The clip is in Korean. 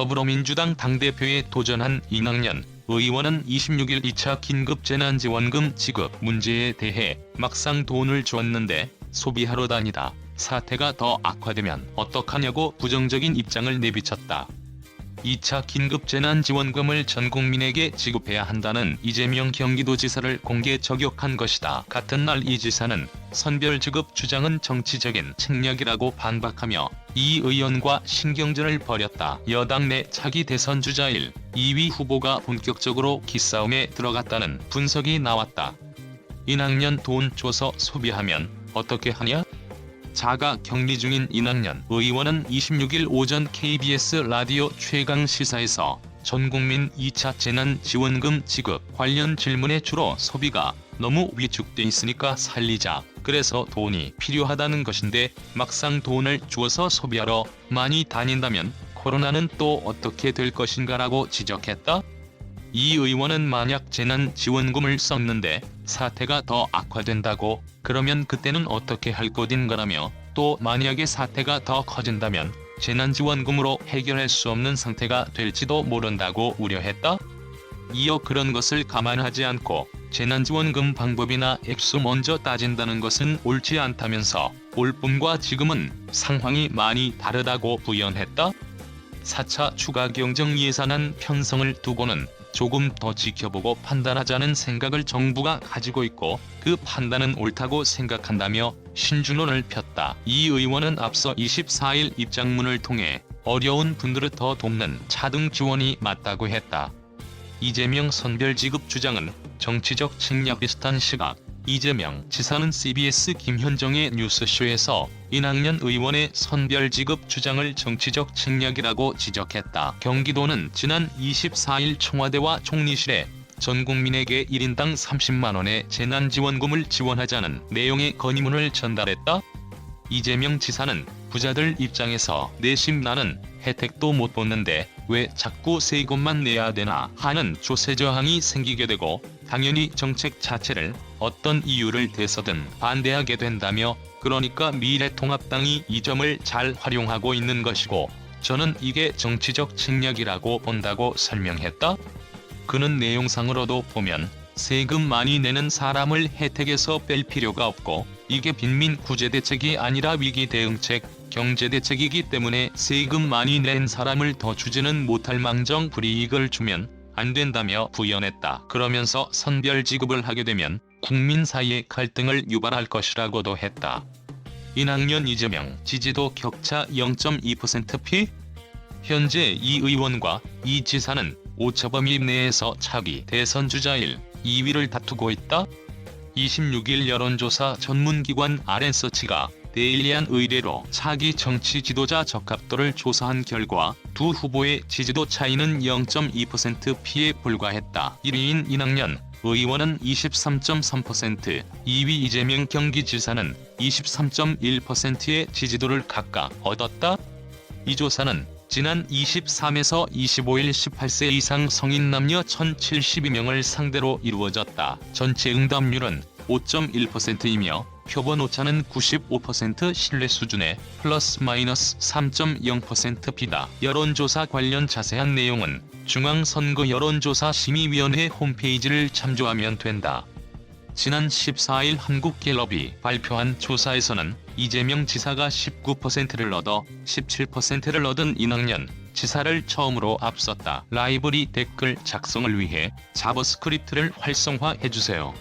더불어민주당 당대표에 도전한 이낙연 의원은 26일 2차 긴급재난지원금 지급 문제에 대해 막상 돈을 줬는데 소비하러 다니다 사태가 더 악화되면 어떡하냐고 부정적인 입장을 내비쳤다. 2차 긴급재난지원금을 전 국민에게 지급해야 한다는 이재명 경기도지사를 공개 저격한 것이다. 같은 날 이 지사는 선별지급 주장은 정치적인 책략이라고 반박하며 이 의원과 신경전을 벌였다. 여당 내 차기 대선 주자일 2위 후보가 본격적으로 기싸움에 들어갔다는 분석이 나왔다. 이낙연 돈 줘서 소비하면 어떻게 하냐? 자가 격리 중인 이낙연 의원은 26일 오전 KBS 라디오 최강시사에서 전국민 2차 재난지원금 지급 관련 질문에 주로 소비가 너무 위축돼 있으니까 살리자. 그래서 돈이 필요하다는 것인데 막상 돈을 주어서 소비하러 많이 다닌다면 코로나는 또 어떻게 될 것인가라고 지적했다. 이 의원은 만약 재난지원금을 썼는데 사태가 더 악화된다고 그러면 그때는 어떻게 할 것인가라며 또 만약에 사태가 더 커진다면 재난지원금으로 해결할 수 없는 상태가 될지도 모른다고 우려했다. 이어 그런 것을 감안하지 않고 재난지원금 방법이나 액수 먼저 따진다는 것은 옳지 않다면서 올 봄과 지금은 상황이 많이 다르다고 부연했다. 4차 추가 경정 예산안 편성을 두고는 조금 더 지켜보고 판단하자는 생각을 정부가 가지고 있고 그 판단은 옳다고 생각한다며 신중론을 폈다. 이 의원은 앞서 24일 입장문을 통해 어려운 분들을 더 돕는 차등 지원이 맞다고 했다. 이재명 선별지급 주장은 정치적 책략 비슷한 시각. 이재명 지사는 CBS 김현정의 뉴스쇼에서 이낙연 의원의 선별지급 주장을 정치적 책략이라고 지적했다. 경기도는 지난 24일 청와대와 총리실에 전 국민에게 1인당 30만 원의 재난지원금을 지원하자는 내용의 건의문을 전달했다. 이재명 지사는 부자들 입장에서 내심 나는 혜택도 못 받는데 왜 자꾸 세금만 내야 되나 하는 조세저항이 생기게 되고 당연히 정책 자체를 어떤 이유를 대서든 반대하게 된다며 그러니까 미래통합당이 이 점을 잘 활용하고 있는 것이고 저는 이게 정치적 책략이라고 본다고 설명했다. 그는 내용상으로도 보면 세금 많이 내는 사람을 혜택에서 뺄 필요가 없고 이게 빈민 구제 대책이 아니라 위기 대응책, 경제 대책이기 때문에 세금 많이 낸 사람을 더 주지는 못할 망정 불이익을 주면 안 된다며 부연했다. 그러면서 선별 지급을 하게 되면 국민 사이의 갈등을 유발할 것이라고도 했다. 이낙연 이재명 지지도 격차 0.2%p? 현재 이 의원과 이 지사는 오차범위 내에서 차기 대선 주자일 2위를 다투고 있다. 26일 여론조사 전문기관 RN서치가 데일리한 의뢰로 차기 정치 지도자 적합도를 조사한 결과 두 후보의 지지도 차이는 0.2%p에 불과했다. 1위인 이낙연 의원은 23.3%, 2위 이재명 경기지사는 23.1%의 지지도를 각각 얻었다. 이 조사는 지난 23에서 25일 18세 이상 성인 남녀 1072명을 상대로 이루어졌다. 전체 응답률은 5.1%이며 표본 오차는 95% 신뢰 수준의 플러스 마이너스 3.0%p다. 여론조사 관련 자세한 내용은 중앙선거 여론조사 심의위원회 홈페이지를 참조하면 된다. 지난 14일 한국갤럽이 발표한 조사에서는 이재명 지사가 19%를 얻어 17%를 얻은 이낙연 지사를 처음으로 앞섰다. 라이브러리 댓글 작성을 위해 자바스크립트를 활성화해주세요.